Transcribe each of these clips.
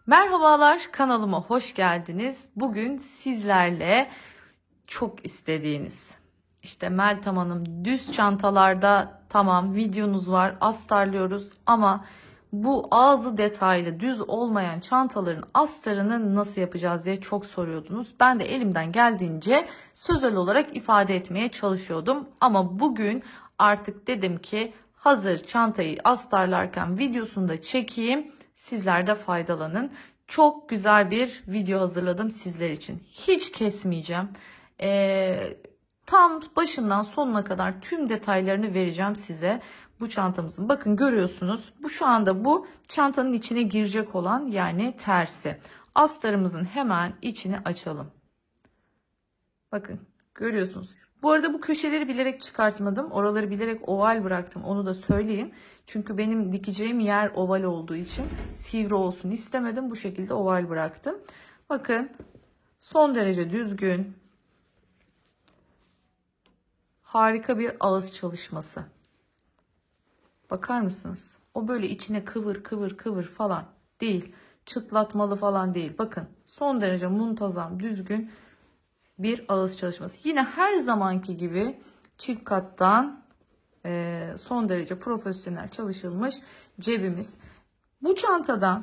Merhabalar, kanalıma hoş geldiniz. Bugün sizlerle çok istediğiniz, işte Meltem Hanım düz çantalarda tamam videonuz var, astarlıyoruz ama bu ağzı detaylı düz olmayan çantaların astarını nasıl yapacağız diye çok soruyordunuz. Ben de elimden geldiğince sözel olarak ifade etmeye çalışıyordum ama bugün artık dedim ki hazır çantayı astarlarken videosunu da çekeyim. Sizler de faydalanın. Çok güzel bir video hazırladım sizler için. Hiç kesmeyeceğim. Tam başından sonuna kadar tüm detaylarını vereceğim size bu çantamızın. Bakın görüyorsunuz. Bu şu anda bu çantanın içine girecek olan yani tersi. Astarımızın hemen içini açalım. Bakın görüyorsunuz. Bu arada bu köşeleri bilerek çıkartmadım. Oraları bilerek oval bıraktım. Onu da söyleyeyim. Çünkü benim dikeceğim yer oval olduğu için sivri olsun istemedim. Bu şekilde oval bıraktım. Bakın son derece düzgün. Harika bir ağız çalışması. Bakar mısınız? O böyle içine kıvır kıvır kıvır falan değil. Çıtlatmalı falan değil. Bakın son derece muntazam, düzgün bir ağız çalışması. Yine her zamanki gibi çift kattan son derece profesyonel çalışılmış cebimiz. Bu çantada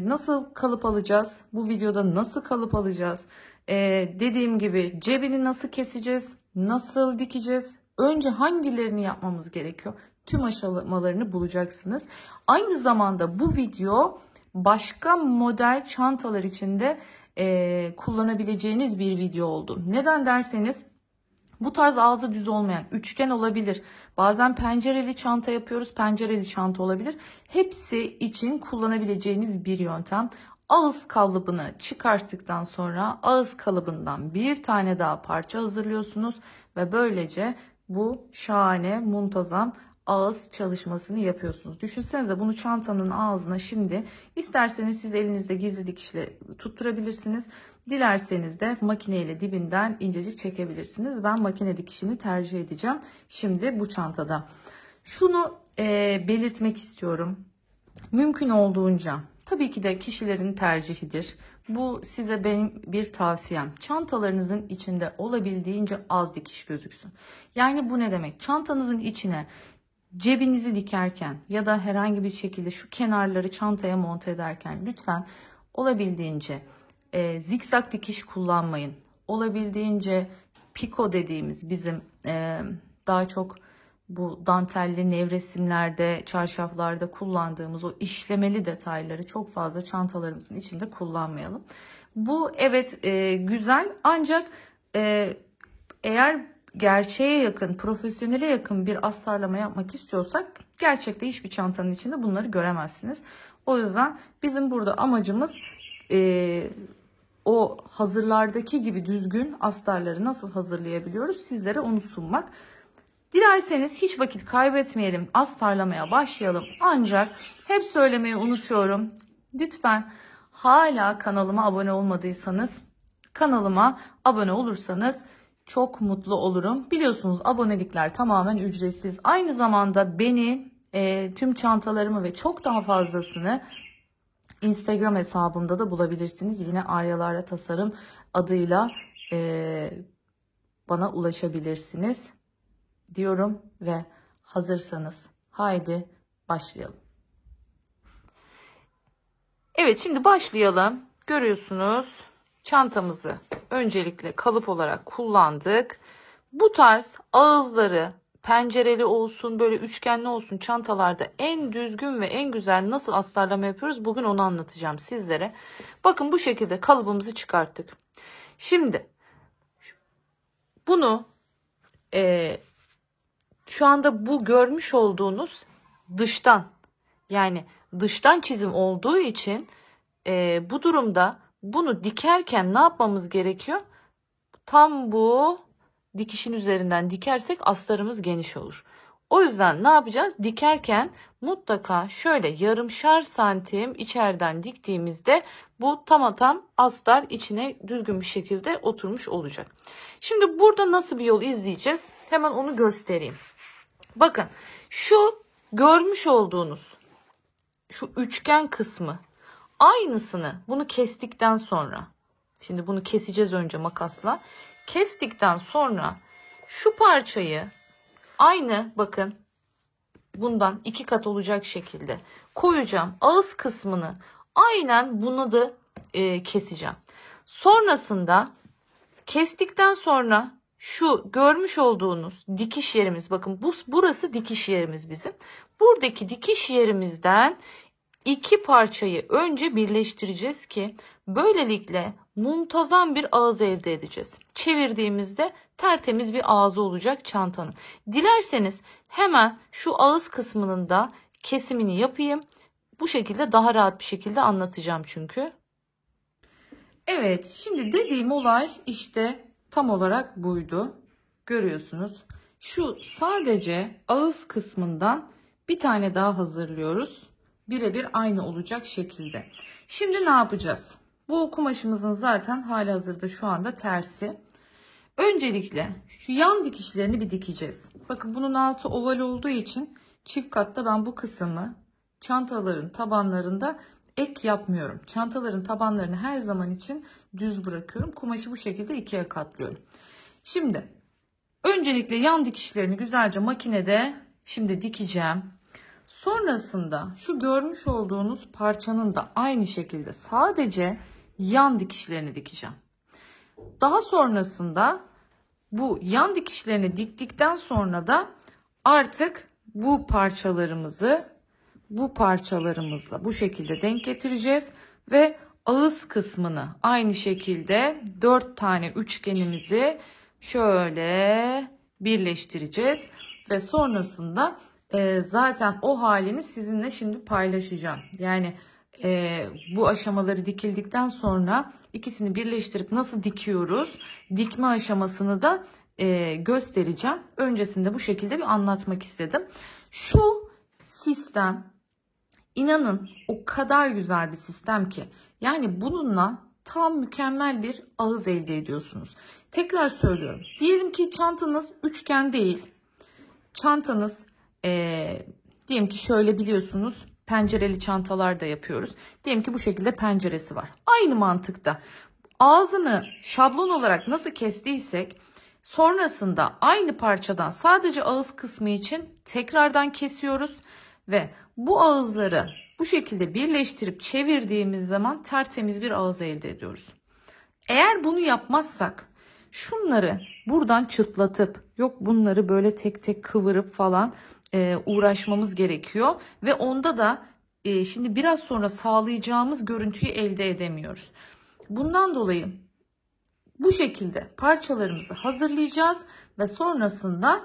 nasıl kalıp alacağız? Bu videoda nasıl kalıp alacağız? Dediğim gibi cebini nasıl keseceğiz? Nasıl dikeceğiz? Önce hangilerini yapmamız gerekiyor? Tüm aşamalarını bulacaksınız. Aynı zamanda bu video başka model çantalar için de kullanabileceğiniz bir video oldu. Neden derseniz bu tarz ağzı düz olmayan üçgen olabilir. Bazen pencereli çanta yapıyoruz. Pencereli çanta olabilir. Hepsi için kullanabileceğiniz bir yöntem. Ağız kalıbını çıkarttıktan sonra ağız kalıbından bir tane daha parça hazırlıyorsunuz ve böylece bu şahane muntazam ağız çalışmasını yapıyorsunuz. Düşünsenize bunu çantanın ağzına şimdi isterseniz siz elinizde gizli dikişle tutturabilirsiniz. Dilerseniz de makineyle dibinden incecik çekebilirsiniz. Ben makine dikişini tercih edeceğim. Şimdi bu çantada. Şunu belirtmek istiyorum. Mümkün olduğunca tabii ki de kişilerin tercihidir. Bu size benim bir tavsiyem. Çantalarınızın içinde olabildiğince az dikiş gözüksün. Yani bu ne demek? Çantanızın içine cebinizi dikerken ya da herhangi bir şekilde şu kenarları çantaya monte ederken lütfen olabildiğince zikzak dikiş kullanmayın. Olabildiğince piko dediğimiz bizim daha çok bu dantelli nevresimlerde, çarşaflarda kullandığımız o işlemeli detayları çok fazla çantalarımızın içinde kullanmayalım. Bu evet güzel ancak eğer gerçeğe yakın, profesyonele yakın bir astarlama yapmak istiyorsak gerçekte hiçbir çantanın içinde bunları göremezsiniz. O yüzden bizim burada amacımız o hazırlardaki gibi düzgün astarları nasıl hazırlayabiliyoruz sizlere onu sunmak. Dilerseniz hiç vakit kaybetmeyelim, astarlamaya başlayalım. Ancak hep söylemeyi unutuyorum. Lütfen hala kanalıma abone olmadıysanız, kanalıma abone olursanız çok mutlu olurum. Biliyorsunuz abonelikler tamamen ücretsiz. Aynı zamanda beni, tüm çantalarımı ve çok daha fazlasını Instagram hesabımda da bulabilirsiniz. Yine Aryalara Tasarım adıyla bana ulaşabilirsiniz diyorum ve hazırsanız haydi başlayalım. Evet şimdi başlayalım. Görüyorsunuz çantamızı öncelikle kalıp olarak kullandık. Bu tarz ağızları pencereli olsun böyle üçgenli olsun çantalarda en düzgün ve en güzel nasıl astarlama yapıyoruz bugün onu anlatacağım sizlere. Bakın bu şekilde kalıbımızı çıkarttık. Şimdi bunu şu anda bu görmüş olduğunuz dıştan yani dıştan çizim olduğu için bu durumda bunu dikerken ne yapmamız gerekiyor? Tam bu dikişin üzerinden dikersek astarımız geniş olur. O yüzden ne yapacağız? Dikerken mutlaka şöyle yarımşar santim içeriden diktiğimizde bu tam astar içine düzgün bir şekilde oturmuş olacak. Şimdi burada nasıl bir yol izleyeceğiz? Hemen onu göstereyim. Bakın şu görmüş olduğunuz şu üçgen kısmı Aynısını bunu kestikten sonra, şimdi bunu keseceğiz önce makasla. Kestikten sonra şu parçayı aynı, bakın bundan 2 kat olacak şekilde koyacağım. Ağız kısmını aynen bunu da keseceğim. Sonrasında kestikten sonra şu görmüş olduğunuz dikiş yerimiz, bakın burası dikiş yerimiz bizim. Buradaki dikiş yerimizden 2 parçayı önce birleştireceğiz ki böylelikle muntazam bir ağız elde edeceğiz. Çevirdiğimizde tertemiz bir ağzı olacak çantanın. Dilerseniz hemen şu ağız kısmının da kesimini yapayım. Bu şekilde daha rahat bir şekilde anlatacağım çünkü. Evet, şimdi dediğim olay işte tam olarak buydu. Görüyorsunuz. Şu sadece ağız kısmından bir tane daha hazırlıyoruz. Birebir aynı olacak şekilde. Şimdi ne yapacağız? Bu kumaşımızın zaten halihazırda şu anda tersi. Öncelikle şu yan dikişlerini bir dikeceğiz. Bakın bunun altı oval olduğu için çift katta ben bu kısmı çantaların tabanlarında ek yapmıyorum. Çantaların tabanlarını her zaman için düz bırakıyorum. Kumaşı bu şekilde ikiye katlıyorum. Şimdi öncelikle yan dikişlerini güzelce makinede şimdi dikeceğim. Sonrasında şu görmüş olduğunuz parçanın da aynı şekilde sadece yan dikişlerini dikeceğim. Daha sonrasında bu yan dikişlerini diktikten sonra da artık bu parçalarımızla bu şekilde denk getireceğiz ve ağız kısmını aynı şekilde 4 tane üçgenimizi şöyle birleştireceğiz ve sonrasında zaten o halini sizinle şimdi paylaşacağım. Yani bu aşamaları dikildikten sonra ikisini birleştirip nasıl dikiyoruz, dikme aşamasını da göstereceğim. Öncesinde bu şekilde bir anlatmak istedim. Şu sistem, İnanın o kadar güzel bir sistem ki, yani bununla tam mükemmel bir ağız elde ediyorsunuz. Tekrar söylüyorum. Diyelim ki çantanız üçgen değil. Çantanız diyelim ki şöyle, biliyorsunuz pencereli çantalar da yapıyoruz. Diyelim ki bu şekilde penceresi var. Aynı mantıkta ağzını şablon olarak nasıl kestiysek sonrasında aynı parçadan sadece ağız kısmı için tekrardan kesiyoruz. Ve bu ağızları bu şekilde birleştirip çevirdiğimiz zaman tertemiz bir ağız elde ediyoruz. Eğer bunu yapmazsak şunları buradan çıtlatıp yok bunları böyle tek tek kıvırıp falan uğraşmamız gerekiyor. Ve onda da şimdi biraz sonra sağlayacağımız görüntüyü elde edemiyoruz. Bundan dolayı bu şekilde parçalarımızı hazırlayacağız ve sonrasında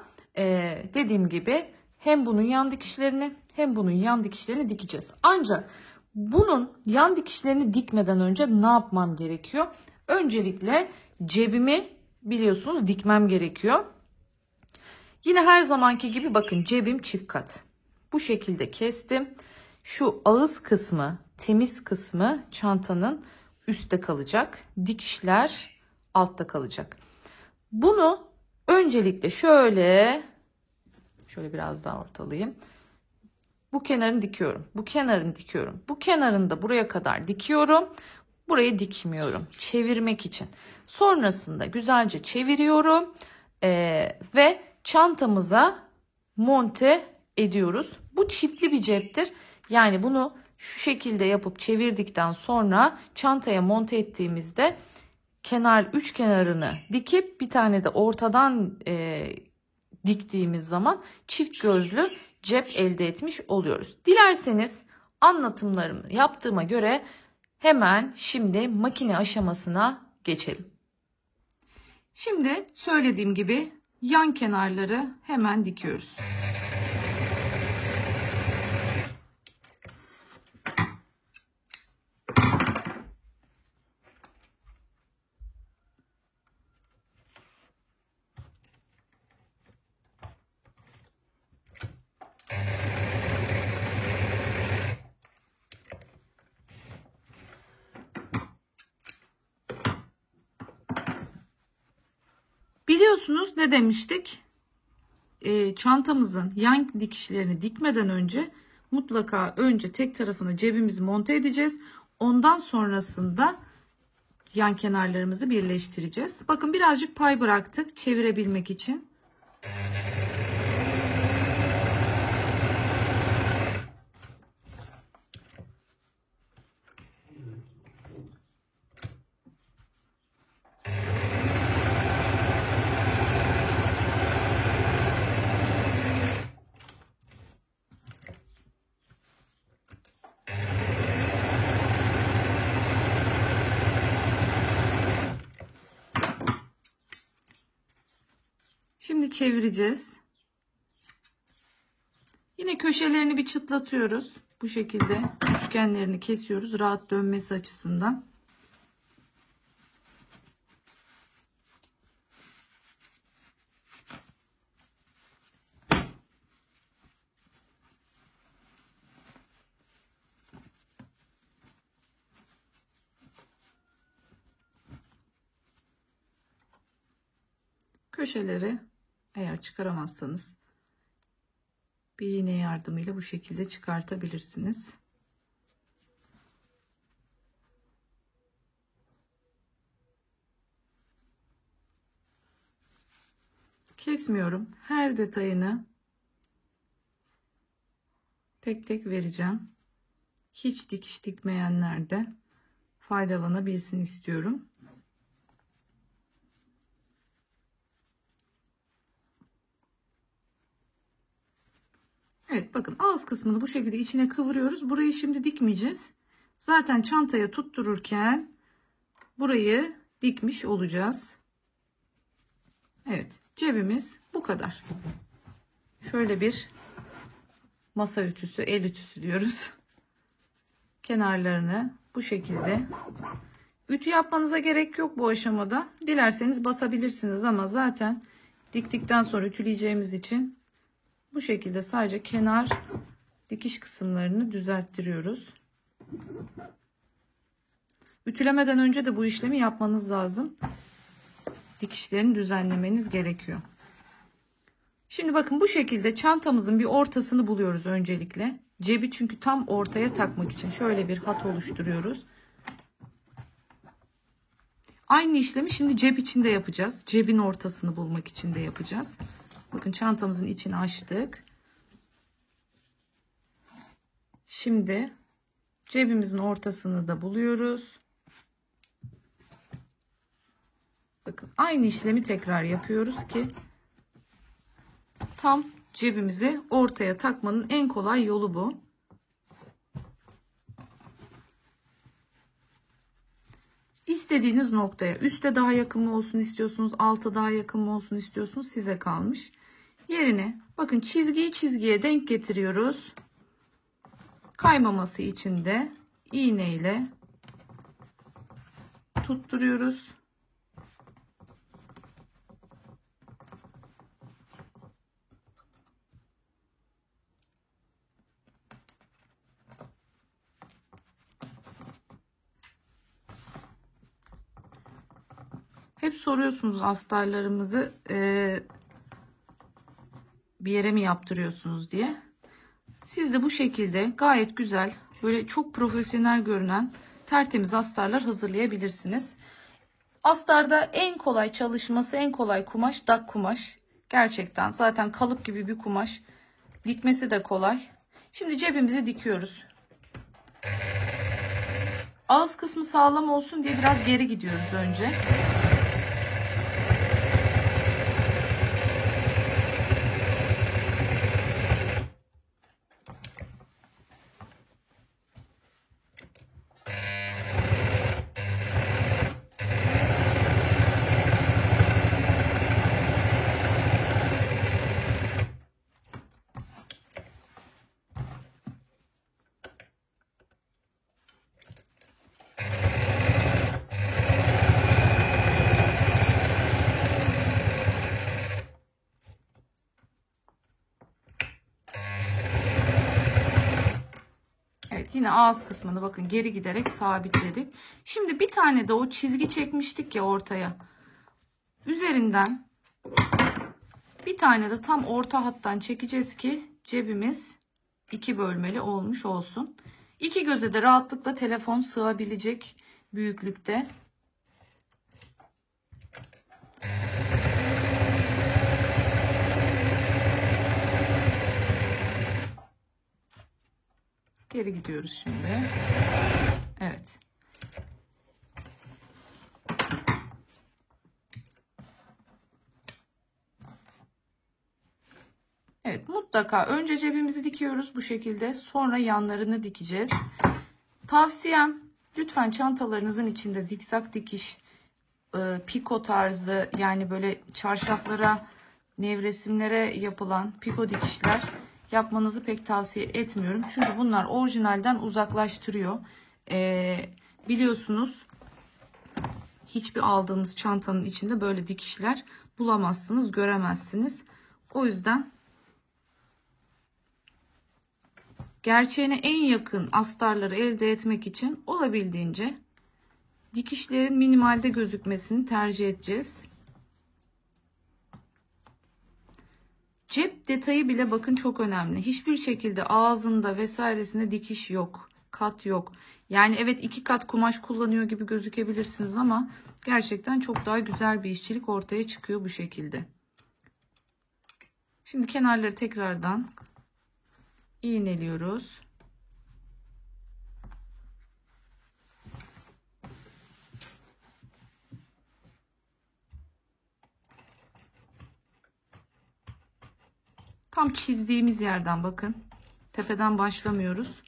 dediğim gibi hem bunun yan dikişlerini hem bunun yan dikişlerini dikeceğiz. Ancak bunun yan dikişlerini dikmeden önce ne yapmam gerekiyor? Öncelikle cebimi biliyorsunuz dikmem gerekiyor. Yine her zamanki gibi bakın cebim çift kat. Bu şekilde kestim. Şu ağız kısmı, temiz kısmı çantanın üstte kalacak. Dikişler altta kalacak. Bunu öncelikle şöyle biraz daha ortalayayım. Bu kenarını dikiyorum. Bu kenarını dikiyorum. Bu kenarını da buraya kadar dikiyorum. Burayı dikmiyorum. Çevirmek için. Sonrasında güzelce çeviriyorum. Ve çantamıza monte ediyoruz. Bu çiftli bir ceptir. Yani bunu şu şekilde yapıp çevirdikten sonra çantaya monte ettiğimizde üç kenarını dikip bir tane de ortadan diktiğimiz zaman çift gözlü cep elde etmiş oluyoruz. Dilerseniz anlatımlarımı yaptığıma göre hemen şimdi makine aşamasına geçelim. Şimdi söylediğim gibi yan kenarları hemen dikiyoruz. Biliyorsunuz ne demiştik? Çantamızın yan dikişlerini dikmeden önce mutlaka önce tek tarafını cebimizi monte edeceğiz. Ondan sonrasında yan kenarlarımızı birleştireceğiz. Bakın birazcık pay bıraktık çevirebilmek için. Şimdi çevireceğiz. Yine köşelerini bir çıtlatıyoruz. Bu şekilde üçgenlerini kesiyoruz rahat dönmesi açısından. Köşeleri eğer çıkaramazsanız bir iğne yardımıyla bu şekilde çıkartabilirsiniz. Kesmiyorum. Her detayını tek tek vereceğim. Hiç dikiş dikmeyenler de faydalanabilsin istiyorum. Evet bakın ağız kısmını bu şekilde içine kıvırıyoruz. Burayı şimdi dikmeyeceğiz. Zaten çantaya tuttururken burayı dikmiş olacağız. Evet cebimiz bu kadar. Şöyle bir masa ütüsü, el ütüsü diyoruz. Kenarlarını bu şekilde. Ütü yapmanıza gerek yok bu aşamada. Dilerseniz basabilirsiniz ama zaten diktikten sonra ütüleyeceğimiz için bu şekilde sadece kenar dikiş kısımlarını düzelttiriyoruz. Ütülemeden önce de bu işlemi yapmanız lazım. Dikişlerini düzenlemeniz gerekiyor. Şimdi bakın bu şekilde çantamızın bir ortasını buluyoruz öncelikle. Cebi çünkü tam ortaya takmak için şöyle bir hat oluşturuyoruz. Aynı işlemi şimdi cep içinde yapacağız. Cebin ortasını bulmak için de yapacağız. Bakın çantamızın içini açtık. Şimdi cebimizin ortasını da buluyoruz. Bakın aynı işlemi tekrar yapıyoruz ki tam cebimizi ortaya takmanın en kolay yolu bu. İstediğiniz noktaya, üste daha yakın mı olsun istiyorsunuz, alta daha yakın mı olsun istiyorsunuz, size kalmış. Yerine bakın çizgiyi çizgiye denk getiriyoruz. Kaymaması için de iğne ile tutturuyoruz. Hep soruyorsunuz astarlarımızı bir yere mi yaptırıyorsunuz diye. Siz de bu şekilde gayet güzel, böyle çok profesyonel görünen tertemiz astarlar hazırlayabilirsiniz. Astarda en kolay çalışması, en kolay kumaş dak kumaş. Gerçekten zaten kalıp gibi bir kumaş. Dikmesi de kolay. Şimdi cebimizi dikiyoruz. Ağız kısmı sağlam olsun diye biraz geri gidiyoruz önce. Evet yine ağız kısmını bakın geri giderek sabitledik. Şimdi bir tane de o çizgi çekmiştik ya ortaya. Üzerinden bir tane de tam orta hattan çekeceğiz ki cebimiz 2 bölmeli olmuş olsun. İki göze de rahatlıkla telefon sığabilecek büyüklükte. Geri gidiyoruz şimdi. Evet. Evet, mutlaka önce cebimizi dikiyoruz bu şekilde. Sonra yanlarını dikeceğiz. Tavsiyem, lütfen çantalarınızın içinde zikzak dikiş, piko tarzı, yani böyle çarşaflara, nevresimlere yapılan piko dikişler yapmanızı pek tavsiye etmiyorum. Çünkü bunlar orijinalden uzaklaştırıyor. Biliyorsunuz, hiçbir aldığınız çantanın içinde böyle dikişler bulamazsınız, göremezsiniz. O yüzden gerçeğine en yakın astarları elde etmek için olabildiğince dikişlerin minimalde gözükmesini tercih edeceğiz. Cep detayı bile bakın çok önemli. Hiçbir şekilde ağzında vesairesinde dikiş yok, kat yok. Yani evet, 2 kat kumaş kullanıyor gibi gözükebilirsiniz ama gerçekten çok daha güzel bir işçilik ortaya çıkıyor bu şekilde. Şimdi kenarları tekrardan iğneliyoruz. Tam çizdiğimiz yerden bakın. Tepeden başlamıyoruz.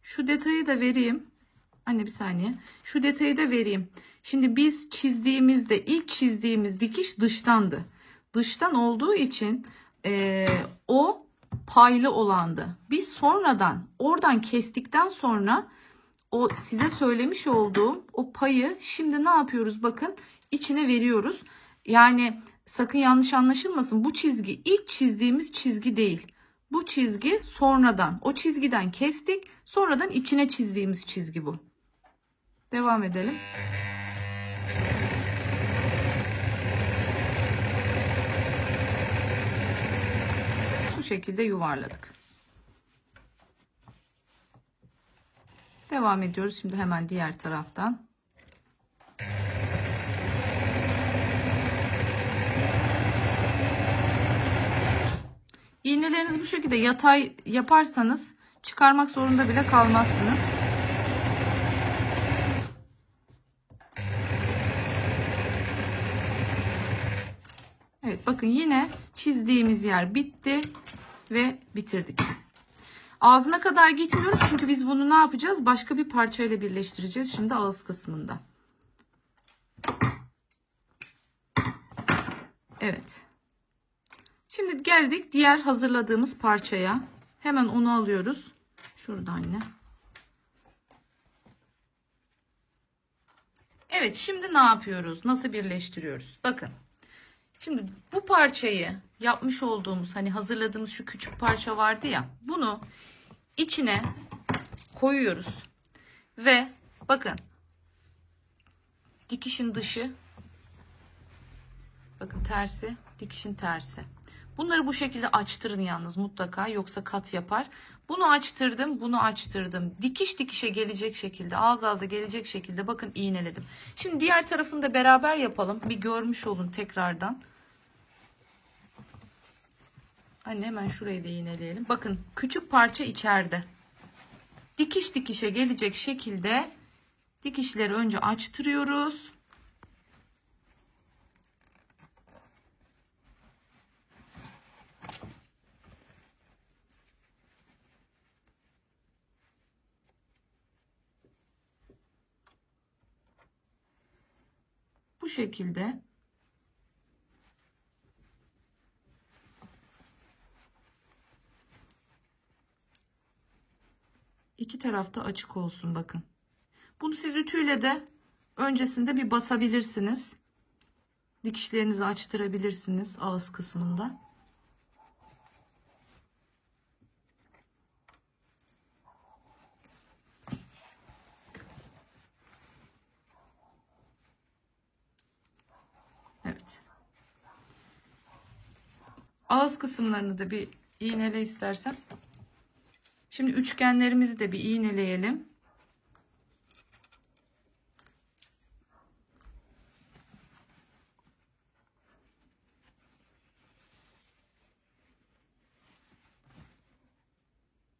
Şu detayı da vereyim. Anne bir saniye. Şu detayı da vereyim. Şimdi biz çizdiğimizde, ilk çizdiğimiz dikiş dıştandı. Dıştan olduğu için o paylı olandı. Biz sonradan oradan kestikten sonra o size söylemiş olduğum o payı şimdi ne yapıyoruz? Bakın, içine veriyoruz. Yani sakın yanlış anlaşılmasın. Bu çizgi ilk çizdiğimiz çizgi değil. Bu çizgi sonradan, o çizgiden kestik. Sonradan içine çizdiğimiz çizgi bu. Devam edelim. Bu şekilde yuvarladık. Devam ediyoruz. Şimdi hemen diğer taraftan. İğnelerinizi bu şekilde yatay yaparsanız çıkarmak zorunda bile kalmazsınız. Evet, bakın yine çizdiğimiz yer bitti ve bitirdik. Ağzına kadar gitmiyoruz çünkü biz bunu ne yapacağız? Başka bir parçayla birleştireceğiz şimdi ağız kısmında. Evet. Şimdi geldik diğer hazırladığımız parçaya. Hemen onu alıyoruz. Şuradan yine. Evet, şimdi ne yapıyoruz? Nasıl birleştiriyoruz? Bakın. Şimdi bu parçayı yapmış olduğumuz, hani hazırladığımız şu küçük parça vardı ya, bunu içine koyuyoruz. Ve bakın, dikişin dışı, bakın tersi, dikişin tersi. Bunları bu şekilde açtırın yalnız mutlaka, yoksa kat yapar. Bunu açtırdım, bunu açtırdım. Dikiş dikişe gelecek şekilde, ağız ağza gelecek şekilde bakın iğneledim. Şimdi diğer tarafını da beraber yapalım. Bir görmüş olun tekrardan. Anne hemen şurayı da iğneleyelim. Bakın, küçük parça içeride. Dikiş dikişe gelecek şekilde dikişleri önce açtırıyoruz. Bu şekilde iki tarafta açık olsun bakın. Bunu siz ütüyle de öncesinde bir basabilirsiniz. Dikişlerinizi açtırabilirsiniz ağız kısmında. Ağız kısımlarını da bir iğnele istersen. Şimdi üçgenlerimizi de bir iğneleyelim.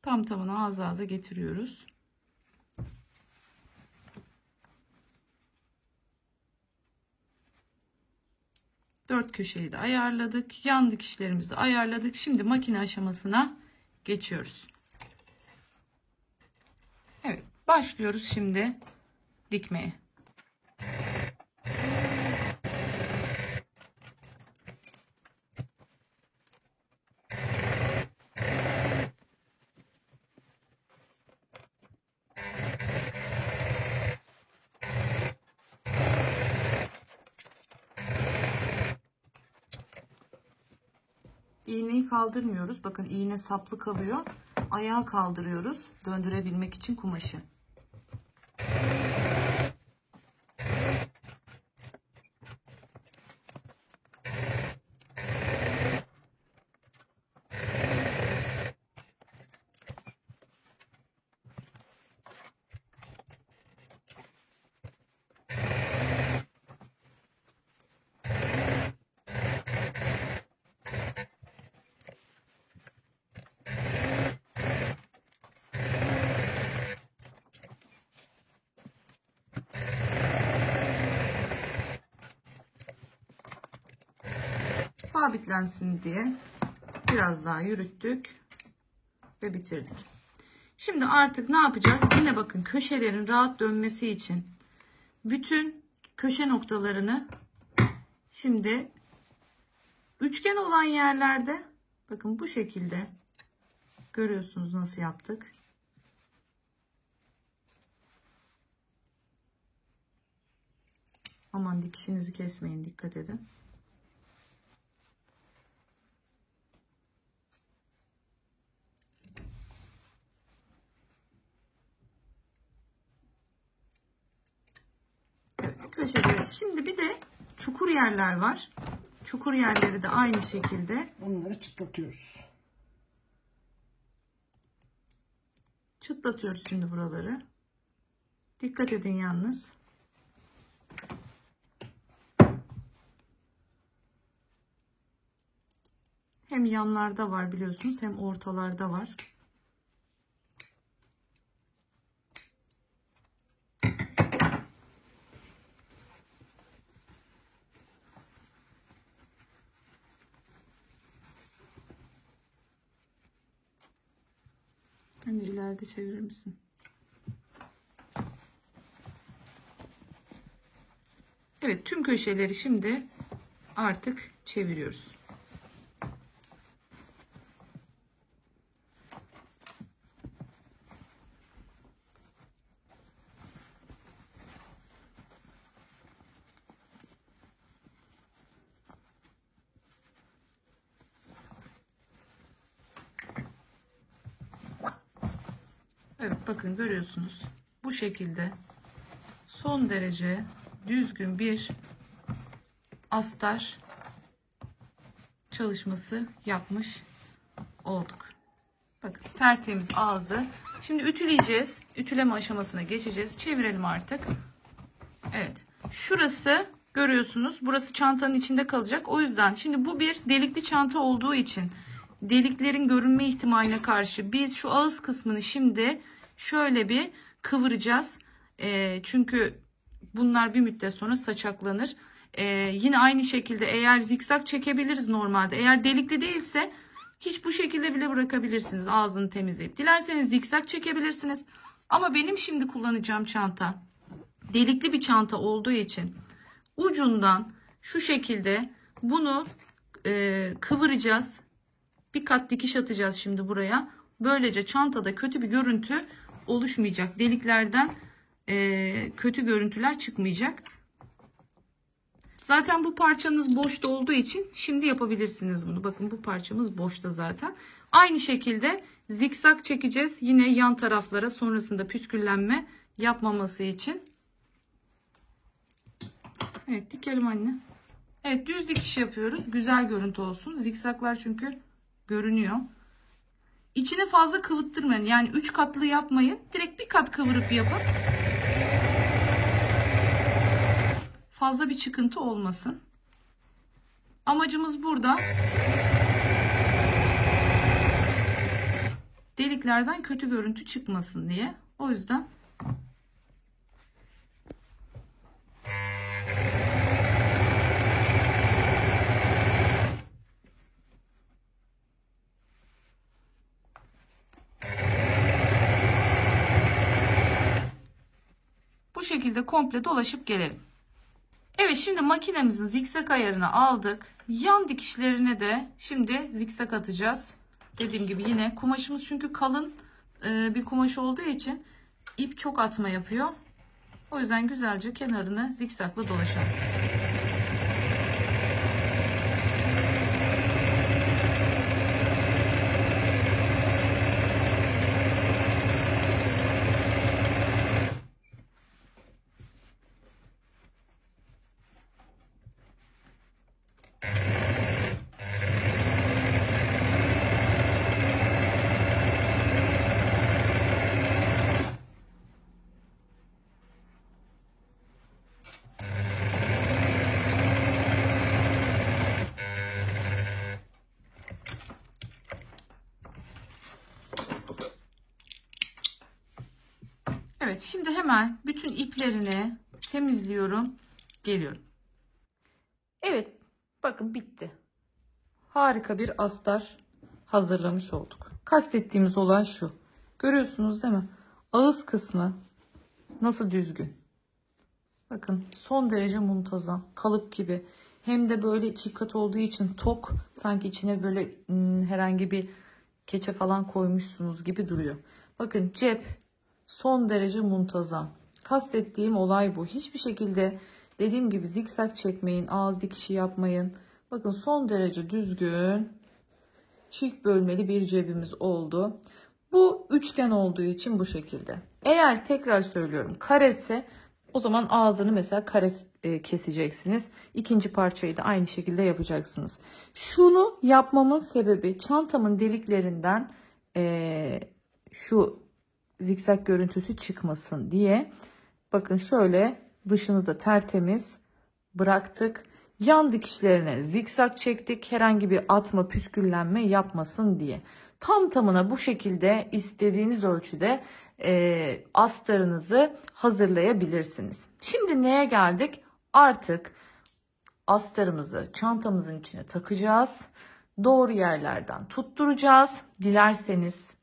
Tam tamına ağza getiriyoruz. Dört köşeyi de ayarladık. Yan dikişlerimizi ayarladık. Şimdi makine aşamasına geçiyoruz. Evet, başlıyoruz şimdi dikmeye. İğneyi kaldırmıyoruz. Bakın iğne saplı kalıyor. Ayağı kaldırıyoruz. Döndürebilmek için kumaşı. Sabitlensin diye biraz daha yürüttük ve bitirdik. Şimdi artık ne yapacağız? Yine bakın köşelerin rahat dönmesi için bütün köşe noktalarını şimdi üçgen olan yerlerde bakın bu şekilde görüyorsunuz nasıl yaptık. Aman dikişinizi kesmeyin, dikkat edin. Evet, köşeleri. Şimdi bir de çukur yerler var. Çukur yerleri de aynı şekilde. Onları çıtlatıyoruz. Çıtlatıyoruz şimdi buraları. Dikkat edin yalnız. Hem yanlarda var biliyorsunuz, hem ortalarda var. Hani ileride çevirir misin? Evet, tüm köşeleri şimdi artık çeviriyoruz. Evet, bakın görüyorsunuz. Bu şekilde son derece düzgün bir astar çalışması yapmış olduk. Bakın tertemiz ağzı. Şimdi ütüleyeceğiz. Ütüleme aşamasına geçeceğiz. Çevirelim artık. Evet. Şurası görüyorsunuz. Burası çantanın içinde kalacak. O yüzden şimdi bu bir delikli çanta olduğu için deliklerin görünme ihtimaline karşı biz şu ağız kısmını şimdi şöyle bir kıvıracağız. Çünkü bunlar bir müddet sonra saçaklanır. Yine aynı şekilde eğer zikzak çekebiliriz normalde. Eğer delikli değilse hiç bu şekilde bile bırakabilirsiniz ağzını temizleyip. Dilerseniz zikzak çekebilirsiniz. Ama benim şimdi kullanacağım çanta delikli bir çanta olduğu için ucundan şu şekilde bunu kıvıracağız. Bir kat dikiş atacağız şimdi buraya. Böylece çantada kötü bir görüntü oluşmayacak. Deliklerden kötü görüntüler çıkmayacak. Zaten bu parçanız boşta olduğu için şimdi yapabilirsiniz bunu. Bakın bu parçamız boşta zaten. Aynı şekilde zikzak çekeceğiz. Yine yan taraflara sonrasında püsküllenme yapmaması için. Evet, dikelim anne. Evet, düz dikiş yapıyoruz. Güzel görüntü olsun. Zikzaklar çünkü görünüyor. İçini fazla kıvıttırmayın. Yani 3 katlı yapmayın. Direkt bir kat kıvırıp yapın. Fazla bir çıkıntı olmasın. Amacımız burada deliklerden kötü görüntü çıkmasın diye. O yüzden bu şekilde komple dolaşıp gelelim. Evet, şimdi makinemizin zikzak ayarını aldık. Yan dikişlerine de şimdi zikzak atacağız. Dediğim gibi yine kumaşımız çünkü kalın bir kumaş olduğu için ip çok atma yapıyor. O yüzden güzelce kenarını zikzakla dolaşalım. Evet, şimdi hemen bütün iplerini temizliyorum. Geliyorum. Evet, bakın bitti. Harika bir astar hazırlamış olduk. Kastettiğimiz olay şu. Görüyorsunuz değil mi? Ağız kısmı nasıl düzgün. Bakın son derece muntazam. Kalıp gibi. Hem de böyle çift kat olduğu için tok. Sanki içine böyle herhangi bir keçe falan koymuşsunuz gibi duruyor. Bakın cep son derece muntazam. Kastettiğim olay bu. Hiçbir şekilde dediğim gibi zikzak çekmeyin. Ağız dikişi yapmayın. Bakın son derece düzgün. Çift bölmeli bir cebimiz oldu. Bu üçgen olduğu için bu şekilde. Eğer tekrar söylüyorum karese o zaman ağzını mesela kare keseceksiniz. İkinci parçayı da aynı şekilde yapacaksınız. Şunu yapmamın sebebi çantamın deliklerinden şu zikzak görüntüsü çıkmasın diye. Bakın şöyle dışını da tertemiz bıraktık. Yan dikişlerine zikzak çektik. Herhangi bir atma püsküllenme yapmasın diye. Tam tamına bu şekilde istediğiniz ölçüde astarınızı hazırlayabilirsiniz. Şimdi neye geldik? Artık astarımızı çantamızın içine takacağız. Doğru yerlerden tutturacağız. Dilerseniz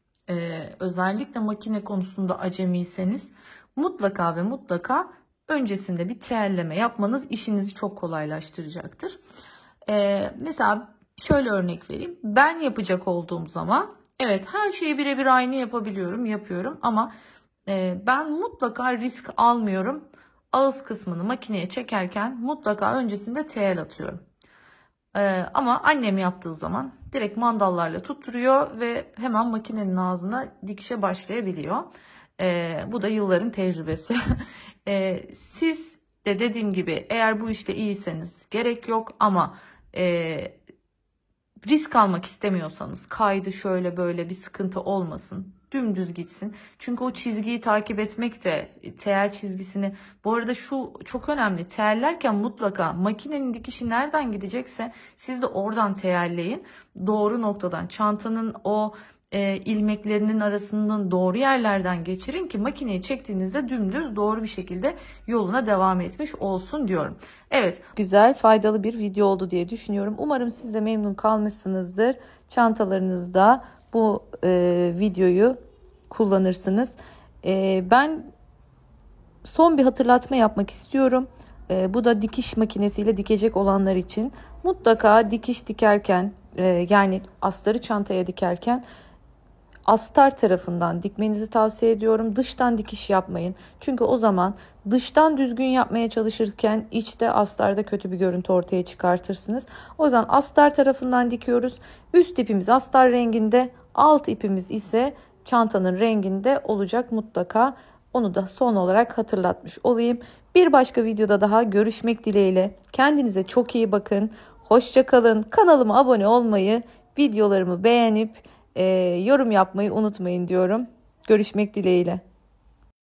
özellikle makine konusunda acemiyseniz mutlaka ve mutlaka öncesinde bir teyelleme yapmanız işinizi çok kolaylaştıracaktır. Mesela şöyle örnek vereyim. Ben yapacak olduğum zaman evet her şeyi birebir aynı yapıyorum ama ben mutlaka risk almıyorum. Ağız kısmını makineye çekerken mutlaka öncesinde teyel atıyorum. Ama annem yaptığı zaman direkt mandallarla tutturuyor ve hemen makinenin ağzına dikişe başlayabiliyor. Bu da yılların tecrübesi. Siz de dediğim gibi eğer bu işte iyiyseniz gerek yok ama risk almak istemiyorsanız kaydı şöyle böyle bir sıkıntı olmasın. Dümdüz gitsin. Çünkü o çizgiyi takip etmek de teyel çizgisini. Bu arada şu çok önemli. Teyellerken mutlaka makinenin dikişi nereden gidecekse siz de oradan teyelleyin. Doğru noktadan çantanın o ilmeklerinin arasından doğru yerlerden geçirin ki makineyi çektiğinizde dümdüz doğru bir şekilde yoluna devam etmiş olsun diyorum. Evet, güzel faydalı bir video oldu diye düşünüyorum. Umarım siz de memnun kalmışsınızdır. Çantalarınızda bu videoyu kullanırsınız. Ben son bir hatırlatma yapmak istiyorum. Bu da dikiş makinesiyle dikecek olanlar için. Mutlaka dikiş dikerken yani astarı çantaya dikerken astar tarafından dikmenizi tavsiye ediyorum. Dıştan dikiş yapmayın. Çünkü o zaman dıştan düzgün yapmaya çalışırken içte astarda kötü bir görüntü ortaya çıkartırsınız. O yüzden astar tarafından dikiyoruz. Üst ipimiz astar renginde, alt ipimiz ise çantanın renginde olacak mutlaka. Onu da son olarak hatırlatmış olayım. Bir başka videoda daha görüşmek dileğiyle. Kendinize çok iyi bakın. Hoşça kalın. Kanalıma abone olmayı, videolarımı beğenip yorum yapmayı unutmayın diyorum. Görüşmek dileğiyle.